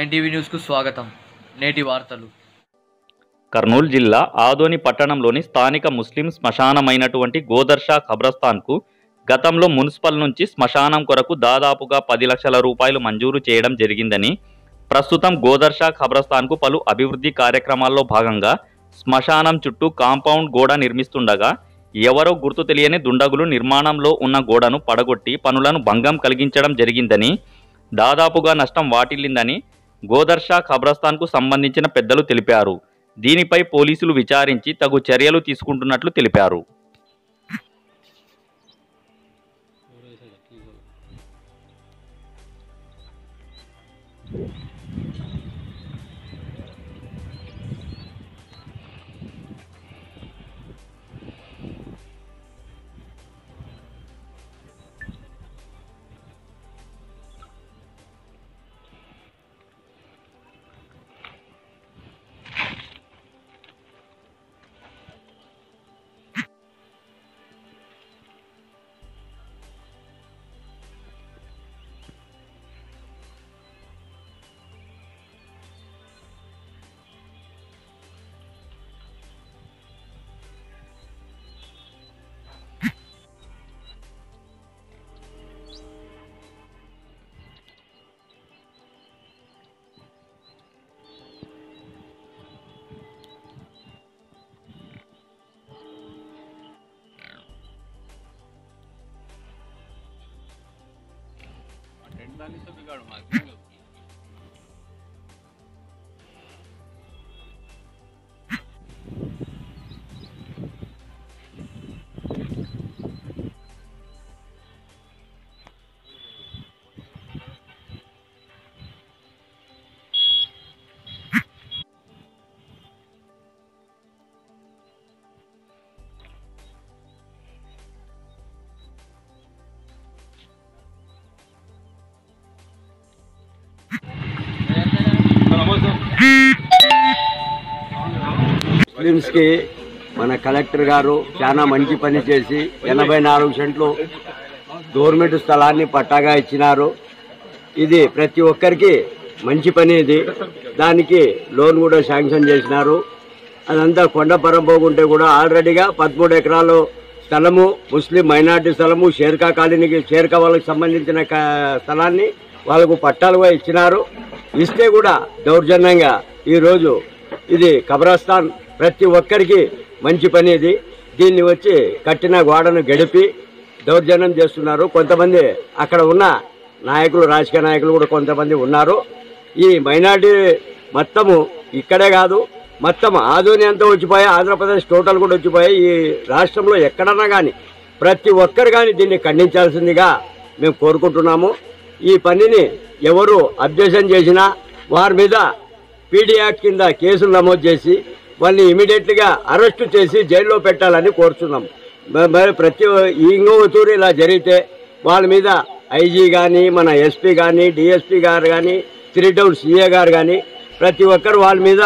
9 న్యూస్కు స్వాగతం. నేటి వార్తలు. కర్నూలు జిల్లా ఆదోని పట్టణంలోని స్థానిక ముస్లిం శ్మశానమైనటువంటి గోదర్షా ఖబ్రస్థాన్కు గతంలో మున్సిపల్ నుంచి శ్మశానం కొరకు దాదాపుగా 10 లక్షల రూపాయలు మంజూరు చేయడం జరిగిందని, ప్రస్తుతం గోదర్షా ఖబ్రస్థాన్కు పలు అభివృద్ధి కార్యక్రమాల్లో భాగంగా శ్మశానం చుట్టూ కాంపౌండ్ గోడ నిర్మిస్తుండగా ఎవరో గుర్తు తెలియని దుండగులు నిర్మాణంలో ఉన్న గోడను పడగొట్టి పనులను భంగం కలిగించడం జరిగిందని, దాదాపుగా నష్టం వాటిల్లిందని గోదర్షా ఖబ్రస్థాన్కు సంబంధించిన పెద్దలు తెలిపారు. దీనిపై పోలీసులు విచారించి తగు చర్యలు తీసుకుంటున్నట్లు తెలిపారు. ముస్లిమ్స్కి మన కలెక్టర్ గారు చాలా మంచి పని చేసి 84 సెంట్లు గవర్నమెంట్ స్థలాన్ని పట్టాగా ఇచ్చినారు. ఇది ప్రతి ఒక్కరికి మంచి పని. ఇది దానికి లోన్ కూడా శాంక్షన్ చేసినారు. అదంతా కొండపరం పోకుంటే కూడా ఆల్రెడీగా 13 ఎకరాలు స్థలము ముస్లిం మైనార్టీ స్థలము షేర్కా కాలనీకి షేర్కా వాళ్ళకి సంబంధించిన స్థలాన్ని వాళ్ళకు పట్టాలుగా ఇచ్చినారు. ఇస్తే కూడా దౌర్జన్యంగా ఈరోజు ఇది ఖబ్రస్థాన్ ప్రతి ఒక్కరికి మంచి పని. ఇది దీన్ని వచ్చి కట్టిన గోడను గడిపి దౌర్జన్యం చేస్తున్నారు. కొంతమంది అక్కడ ఉన్న నాయకులు, రాజకీయ నాయకులు కూడా కొంతమంది ఉన్నారు. ఈ మైనార్టీ మొత్తము ఇక్కడే కాదు, మొత్తం ఆదోని అంతా వచ్చిపోయాయి, ఆంధ్రప్రదేశ్ టోటల్ కూడా వచ్చిపోయాయి. ఈ రాష్ట్రంలో ఎక్కడన్నా కానీ ప్రతి ఒక్కరు కానీ దీన్ని ఖండించాల్సిందిగా మేము కోరుకుంటున్నాము. ఈ పనిని ఎవరు అబ్జెక్షన్ చేసినా వారి మీద పీడీ యాక్ట్ కింద కేసులు నమోదు చేసి వాళ్ళని ఇమీడియట్గా అరెస్టు చేసి జైల్లో పెట్టాలని కోరుతున్నాం. మరి ప్రతి ఇంకొక తూరు ఇలా జరిగితే వాళ్ళ మీద ఐజీ కానీ, మన ఎస్పీ కానీ, డిఎస్పీ గారు కానీ, 3 టౌన్ సిఏ గారు కానీ ప్రతి ఒక్కరు వాళ్ళ మీద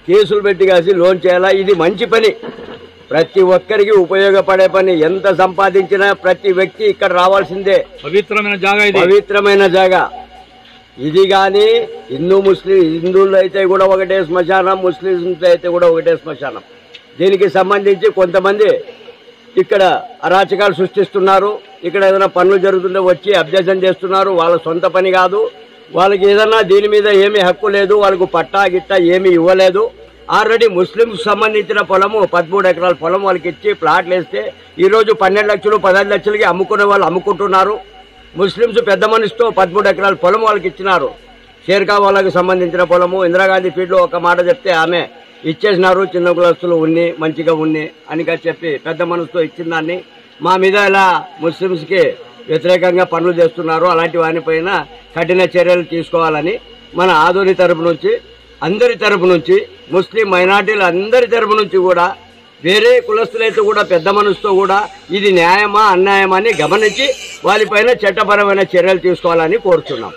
కేసులు పెట్టి కాసి లోన్ చేయాలా. ఇది మంచి పని, ప్రతి ఒక్కరికి ఉపయోగపడే పని. ఎంత సంపాదించినా ప్రతి వ్యక్తి ఇక్కడ రావాల్సిందే. పవిత్రమైన జాగా ఇది. కానీ హిందువులు అయితే కూడా ఒకటే శ్మశానం, ముస్లింస్ అయితే కూడా ఒకటే శ్మశానం. దీనికి సంబంధించి కొంతమంది ఇక్కడ అరాచకాలు సృష్టిస్తున్నారు. ఇక్కడ ఏదైనా పనులు జరుగుతుంటే వచ్చి అబ్జెక్షన్ చేస్తున్నారు. వాళ్ళ సొంత పని కాదు, వాళ్ళకి ఏదన్నా దీని మీద ఏమీ హక్కు లేదు, వాళ్ళకు పట్టా గిట్టా ఏమీ ఇవ్వలేదు. ఆల్రెడీ ముస్లింకు సంబంధించిన పొలము 13 ఎకరాల పొలం వాళ్ళకి ఇచ్చి ప్లాట్లు వేస్తే ఈరోజు 12 లక్షలు 15 లక్షలకి అమ్ముకునే వాళ్ళు అమ్ముకుంటున్నారు. ముస్లింస్ పెద్ద మనిషితో 13 ఎకరాల పొలం వాళ్ళకి ఇచ్చినారు. షేర్కా వాళ్ళకి సంబంధించిన పొలము ఇందిరాగాంధీ ఫీల్డ్లో ఒక మాట చెప్తే ఆమె ఇచ్చేసినారు. చిన్న కులస్తులు ఉన్ని మంచిగా ఉన్ని అనిగా చెప్పి పెద్ద మనసుతో ఇచ్చిన దాన్ని మా మీద ఇలా ముస్లింస్కి వ్యతిరేకంగా పనులు చేస్తున్నారు. అలాంటి వారిపైన కఠిన చర్యలు తీసుకోవాలని మన ఆదోని తరపు నుంచి, అందరి తరపు నుంచి, ముస్లిం మైనార్టీలు అందరి తరపు నుంచి కూడా, వేరే కులస్తులైతే కూడా పెద్ద మనసుతో కూడా ఇది న్యాయమా అన్యాయమా అని గమనించి వారిపైన చట్టపరమైన చర్యలు తీసుకోవాలని కోరుతున్నాం.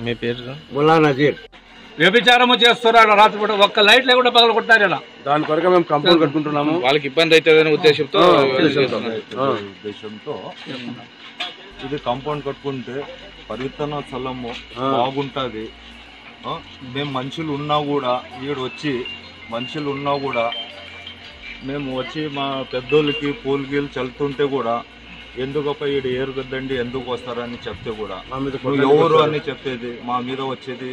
మీ పేరు? ముల్లా నజీర్. వ్యభిచారము చేస్తున్నారు. రాత్రి పూట ఒక్క లైట్ లేకుండా పగల కొట్టారు. ఇలా దాని కొరకు మేము కంపౌండ్ కట్టుకుంటున్నాము. వాళ్ళకి ఇబ్బంది అవుతుందనే ఉద్దేశంతో ఇది కాంపౌండ్ కట్టుకుంటే పరివిత్తన స్థలము బాగుంటుంది. మేము మనుషులు ఉన్నా కూడా ఈడొచ్చి మనుషులు ఉన్నా కూడా మేము వచ్చి మా పెద్దోళ్ళకి పూలగీలు చల్లుతుంటే కూడా ఎందుకప్ప ఈడు ఏరుగద్దండి ఎందుకు వస్తారని చెప్తే కూడా నువ్వు ఎవరు అని చెప్పేది మా మీద వచ్చేది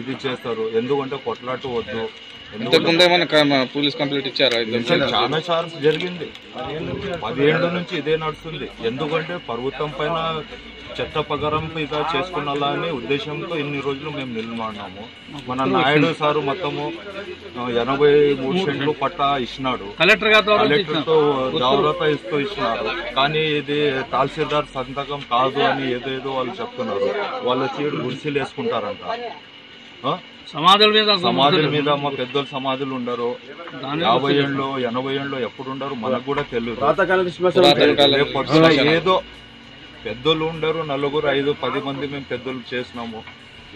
ఇది చేస్తారు. ఎందుకంటే కొట్లాట వద్దు. పోలీస్ కంప్లైంట్ ఇచ్చారా? చాలా సార్లు జరిగింది. 10 ఏళ్ళ నుంచి ఇదే నడుస్తుంది. ఎందుకంటే ప్రభుత్వం పైన చట్టపగరం మీద చేసుకున్నాలా అనే ఉద్దేశంతో ఇన్ని రోజులు మేము నిలబడినాము. మన నాయుడు సారు మొత్తము 83 సెంట్లు పట్టా ఇచ్చినాడు. కలెక్టర్తో జాగ్రత్త ఇచ్చినారు. కానీ ఇది తహసీల్దార్ సంతకం కాదు అని ఏదేదో వాళ్ళు చెప్తున్నారు. వాళ్ళు చీడు గుడిసెలు వేసుకుంటారంట. సమాధుల మీద మా పెద్దోళ్ళ సమాధులు ఉండరు. 50 ఏళ్ళు 80 ఏళ్ళు ఎప్పుడు ఉండరు మనకు కూడా తెలియదు. ఏదో పెద్దోళ్ళు ఉండరు. 4, 5, 10 మంది మేము పెద్దోళ్ళు చేసినాము.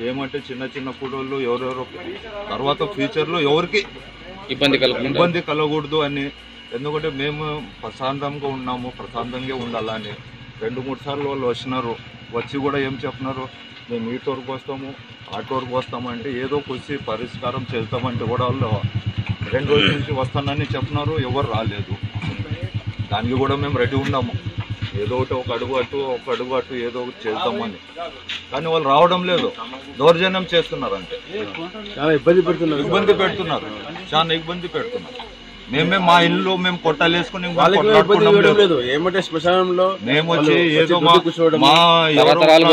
ఏమంటే చిన్న చిన్న కూడోళ్ళు ఎవరెవరో తర్వాత ఫ్యూచర్ లో ఎవరికి ఇబ్బంది కలగకూడదు అని. ఎందుకంటే మేము ప్రశాంతంగా ఉన్నాము, ప్రశాంతంగా ఉండాలని 2-3 సార్లు వాళ్ళు వచ్చినారు. వచ్చి కూడా ఏం చెప్పినారు, మేము ఈ టూర్కి వస్తాము ఆ టూర్కి వస్తాము అంటే ఏదో కూర్చి పరిష్కారం చేస్తామంటే కూడా వాళ్ళు 2 రోజుల నుంచి వస్తానని చెప్పినారు. ఎవరు రాలేదు. దానికి కూడా మేము రెడీ ఉన్నాము. ఏదో ఒకటి ఒక అడుగు అటు ఏదో ఒకటి చేద్దామని. కానీ వాళ్ళు రావడం లేదు. దౌర్జన్యం చేస్తున్నారు. అంటే చాలా ఇబ్బంది పెడుతున్నారు. మేమే మా ఇల్లు మేము కొట్టాలేసుకుని ఏమంటే శ్మశానంలో మేము వచ్చి ఏదో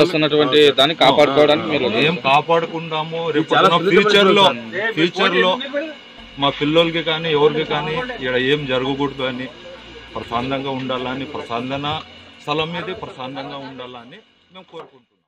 వస్తున్నటువంటి దాన్ని కాపాడుకోవడానికి ఏం కాపాడుకుంటాము. రేపు ఫ్యూచర్ లో మా పిల్లలకి కానీ ఎవరికి కానీ ఇక్కడ ఏం జరగకూడదు అని, ప్రశాంతంగా ఉండాలని, ప్రశాంతన స్థలం మీద ప్రశాంతంగా ఉండాలని మేము కోరుకుంటున్నాం.